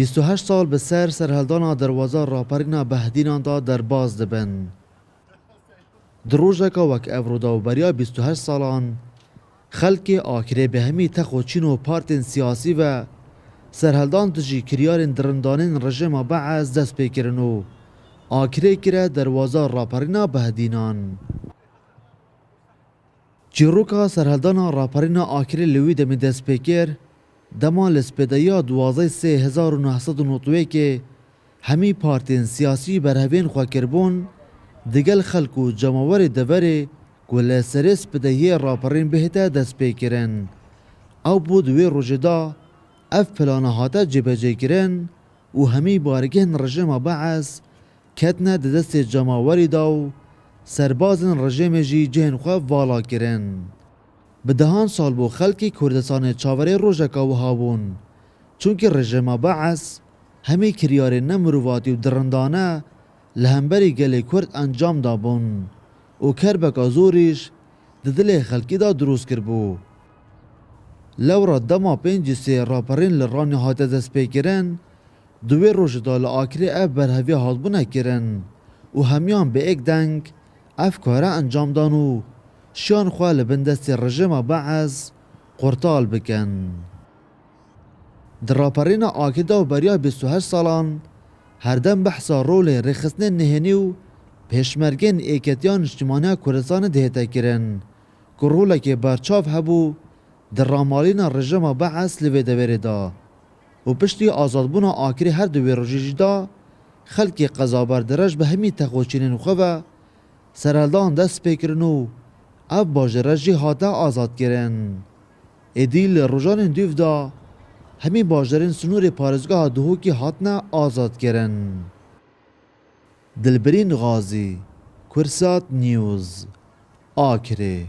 28 سال به سرهلدانا دروازه راپرینا بهدینان دا در باز دبن. دروژه که وک افرودا و بریا 28 سالان خلک آکره به همی تخوچین و پارتین سیاسی و سرهلدان تجی کریارین درندانین رژیم بعض دست پیکرن و آکره کره دروازه راپرینا بهدینان. چیروکا سرهلدانا راپرینا آکره لوی دمی دست پیکر دما لسپیدایا 12,3991 که همی پارتین سیاسی برهوین خواه کربون دگل خلق و جماور دوره گل سرس بدهی راپرین بهتا دست پیکرن او بود وی روژدا اف پلانه هاتا جبجه کرن و همی بارگین رژیم بعض کتنه دست جماوری داو سربازن رژیم جی جهن خواه والا کرن. بدهان سال بو خلکی کردستان چاوره روژکا و هابون چونکه رژیم بعض همی کریار نمرواتی و درندانه لهمبری گلی کرد انجام دابون و کربک زوریش ددل خلکی دا دروس کربو. لورا دما 5 راپرین لرانی هاته دست پیکرن دوی روش دا لآکری اف برهوی هاتبونه کرن و همیان به ایک دنگ اف کاره انجام دانو شان خواه لبندست رژیم بعض قرطال بکن. در راپرین آکیدا و بریا 28 سالان هر دم بحثا رول رخصن نهنی و پیشمرگین ایکتیان اجتماعی کردستان دهتا کرن که روله که برچاف هبو در رامالین رژیم بعض لوی دوری دا و پشتی آزادبون آکری هر دوی روژیج دا خلکی قضابر درج به همی تخوچینین خواه سرالدان دست پیکرنو اف باجرجی هاتا آزاد کرن. ایدیل روژان دیو دا همی باجرین سنور پارزگاه دهو کی هاتنا آزاد کرن. دلبرین غازی کرسات نیوز آکره.